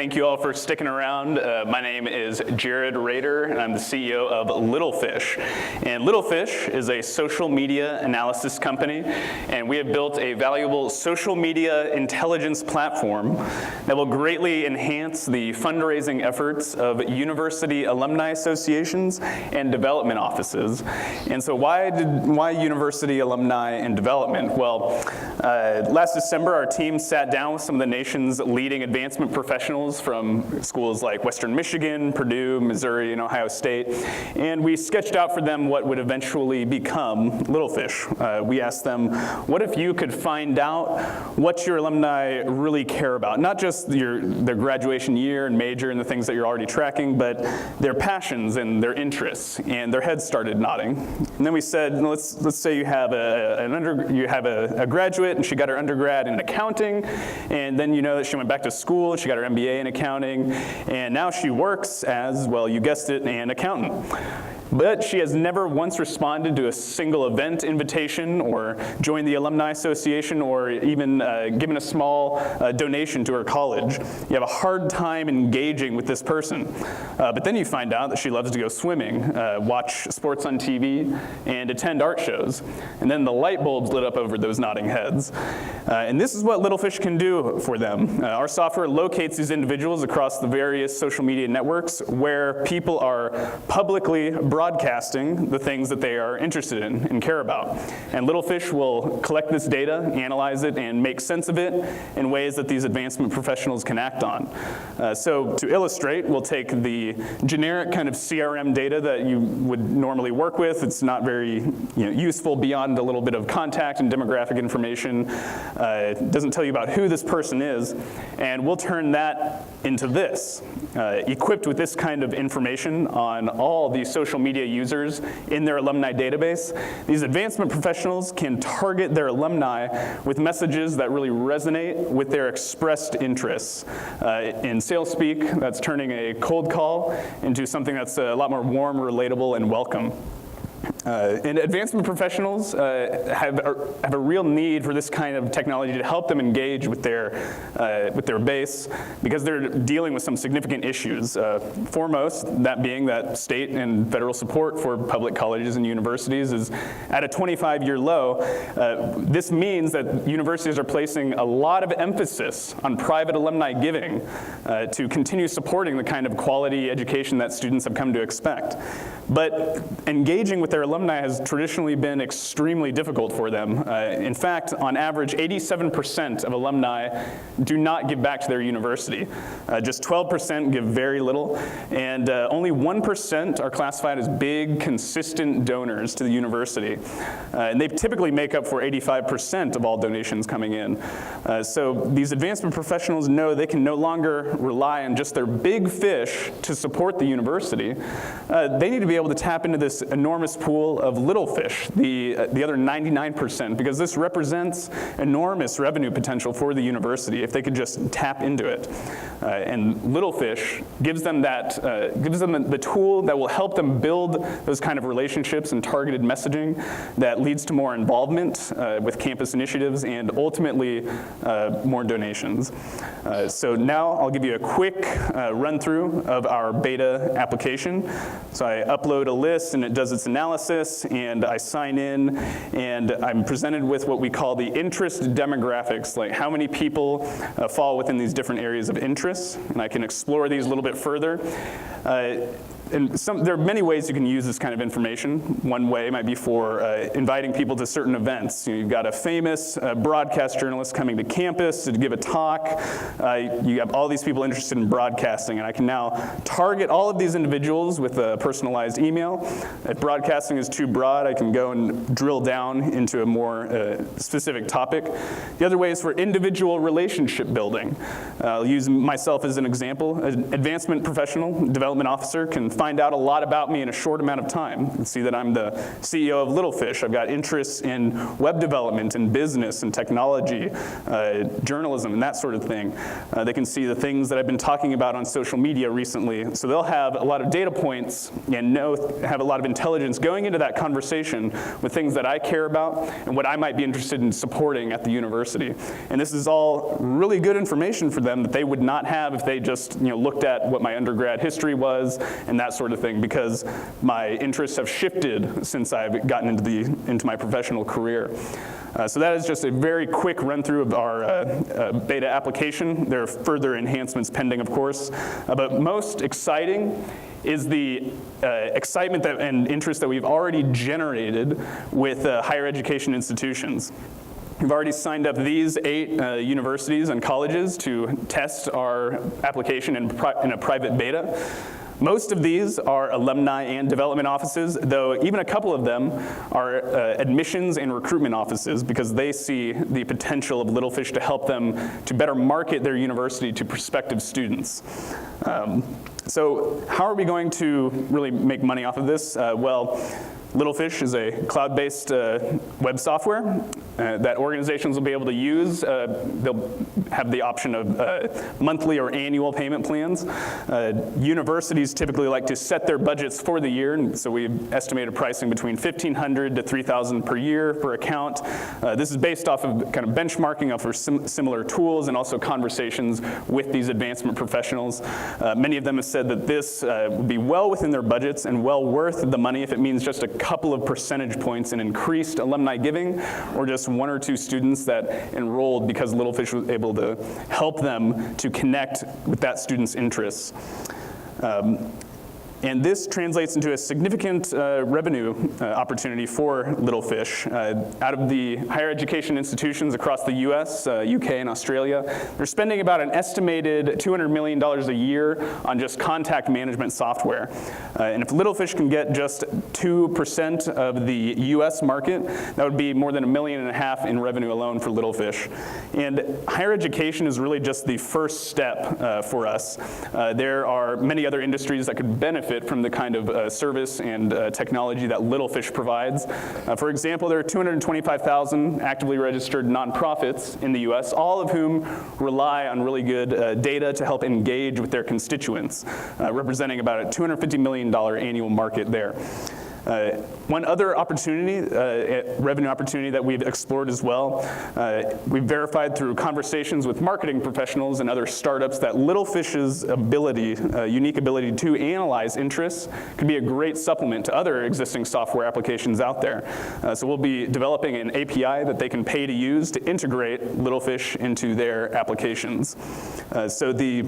thank you all for sticking around. My name is Jared Rader, and I'm the CEO of LittleFish. And LittleFish is a social media analysis company, and we have built a valuable social media intelligence platform that will greatly enhance the fundraising efforts of university alumni associations and development offices. And so why university alumni and development? Well, last December, our team sat down with some of the nation's leading advancement professionals from schools like Western Michigan, Purdue, Missouri, and Ohio State, and we sketched out for them what would eventually become LittleFish. We asked them, what if you could find out what your alumni really care about? Not just their graduation year and major and the things that you're already tracking, but their passions and their interests. And their heads started nodding. And then we said, let's say you have a graduate and she got her undergrad in accounting, and then you know that she went back to school, she got her MBA in accounting, and now she works as, well, you guessed it, an accountant. But she has never once responded to a single event invitation or joined the Alumni Association or even given a small donation to her college. You have a hard time engaging with this person. But then you find out that she loves to go swimming, watch sports on TV, and attend art shows. And then the light bulbs lit up over those nodding heads. And this is what LittleFish can do for them. Our software locates these individuals across the various social media networks where people are publicly broadcasting the things that they are interested in and care about. And LittleFish will collect this data, analyze it, and make sense of it in ways that these advancement professionals can act on. So to illustrate, we'll take the generic kind of CRM data that you would normally work with. It's not very useful beyond a little bit of contact and demographic information. It doesn't tell you about who this person is. And we'll turn that into this, equipped with this kind of information on all the social media users in their alumni database. These advancement professionals can target their alumni with messages that really resonate with their expressed interests. In sales speak, that's turning a cold call into something that's a lot more warm, relatable, and welcome. And advancement professionals have a real need for this kind of technology to help them engage with their base because they're dealing with some significant issues. Foremost, that being that state and federal support for public colleges and universities is at a 25-year low. This means that universities are placing a lot of emphasis on private alumni giving to continue supporting the kind of quality education that students have come to expect. But engaging with their alumni has traditionally been extremely difficult for them. In fact, on average, 87% of alumni do not give back to their university. Just 12% give very little, and only 1% are classified as big, consistent donors to the university. And they typically make up for 85% of all donations coming in. So these advancement professionals know they can no longer rely on just their big fish to support the university. They need to be able to tap into this enormous pool of little fish, the other 99%, because this represents enormous revenue potential for the university if they could just tap into it. And LittleFish gives them the tool that will help them build those kind of relationships and targeted messaging that leads to more involvement with campus initiatives and ultimately more donations. So now I'll give you a quick run through of our beta application. So I upload a list and it does its analysis, and I sign in, and I'm presented with what we call the interest demographics, like how many people fall within these different areas of interest, and I can explore these a little bit further. And there are many ways you can use this kind of information. One way might be for inviting people to certain events. You've got a famous broadcast journalist coming to campus to give a talk. You have all these people interested in broadcasting, and I can now target all of these individuals with a personalized email. If broadcasting is too broad, I can go and drill down into a more specific topic. The other way is for individual relationship building. I'll use myself as an example. An advancement professional, development officer, can find out a lot about me in a short amount of time. You can see that I'm the CEO of LittleFish. I've got interests in web development and business and technology, journalism, and that sort of thing. They can see the things that I've been talking about on social media recently. So they'll have a lot of data points and have a lot of intelligence going into that conversation with things that I care about and what I might be interested in supporting at the university. And this is all really good information for them that they would not have if they just looked at what my undergrad history was and that sort of thing, because my interests have shifted since I've gotten into my professional career. So that is just a very quick run through of our beta application. There are further enhancements pending, of course, but most exciting is the excitement and interest that we've already generated with higher education institutions. We've already signed up these 8 universities and colleges to test our application in a private beta. Most of these are alumni and development offices, though even a couple of them are admissions and recruitment offices, because they see the potential of LittleFish to help them to better market their university to prospective students. So how are we going to really make money off of this? Well, LittleFish is a cloud-based web software that organizations will be able to use. They'll have the option of monthly or annual payment plans. Universities typically like to set their budgets for the year, and so we estimated pricing between $1,500 to $3,000 per year per account. This is based off of kind of benchmarking of similar tools and also conversations with these advancement professionals. Many of them have said that this would be well within their budgets and well worth the money if it means just a couple of percentage points in increased alumni giving, or just 1 or 2 students that enrolled because LittleFish was able to help them to connect with that student's interests. And this translates into a significant revenue opportunity for LittleFish. Out of the higher education institutions across the US, UK, and Australia, they're spending about an estimated $200 million a year on just contact management software. And if LittleFish can get just 2% of the US market, that would be more than $1.5 million in revenue alone for LittleFish. And higher education is really just the first step for us. There are many other industries that could benefit from the kind of service and technology that LittleFish provides. For example, there are 225,000 actively registered nonprofits in the US, all of whom rely on really good data to help engage with their constituents, representing about a $250 million annual market there. One other opportunity, revenue opportunity that we've explored as well, we've verified through conversations with marketing professionals and other startups that LittleFish's ability, unique ability to analyze interests could be a great supplement to other existing software applications out there. So we'll be developing an API that they can pay to use to integrate LittleFish into their applications. So the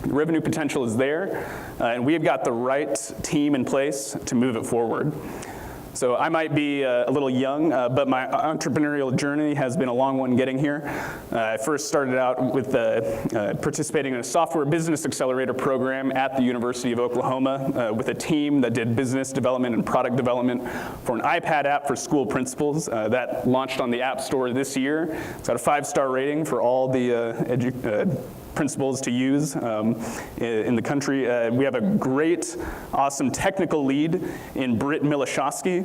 revenue potential is there, and we have got the right team in place to move it forward. So I might be a little young, but my entrepreneurial journey has been a long one getting here. I first started out with participating in a software business accelerator program at the University of Oklahoma with a team that did business development and product development for an iPad app for school principals that launched on the App Store this year. It's got a 5-star rating for all the principles to use in the country. We have a great, awesome technical lead in Britt Milishowski.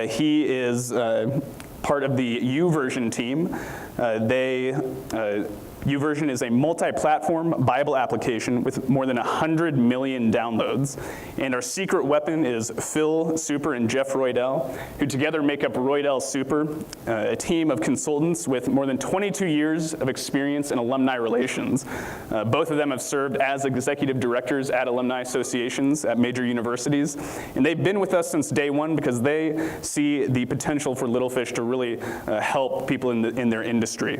He is part of the YouVersion team. YouVersion is a multi-platform Bible application with more than 100 million downloads. And our secret weapon is Phil Super and Jeff Roydell, who together make up Roydell Super, a team of consultants with more than 22 years of experience in alumni relations. Both of them have served as executive directors at alumni associations at major universities. And they've been with us since day one because they see the potential for LittleFish to really help people in their industry.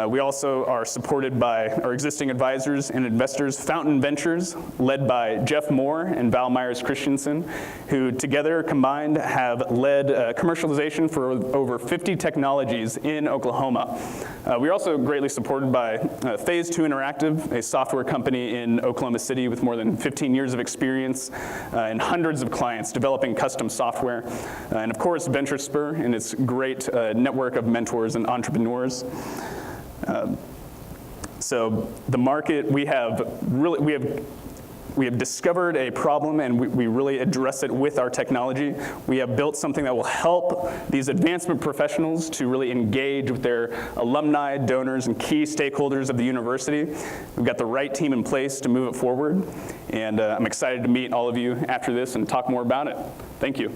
We also are supported by our existing advisors and investors, Fountain Ventures, led by Jeff Moore and Val Myers Christensen, who together combined have led commercialization for over 50 technologies in Oklahoma. We're also greatly supported by Phase 2 Interactive, a software company in Oklahoma City with more than 15 years of experience and hundreds of clients developing custom software. And of course, VentureSpur and its great network of mentors and entrepreneurs. So the market, we have We have discovered a problem, and we really address it with our technology. We have built something that will help these advancement professionals to really engage with their alumni, donors, and key stakeholders of the university. We've got the right team in place to move it forward, and I'm excited to meet all of you after this and talk more about it. Thank you.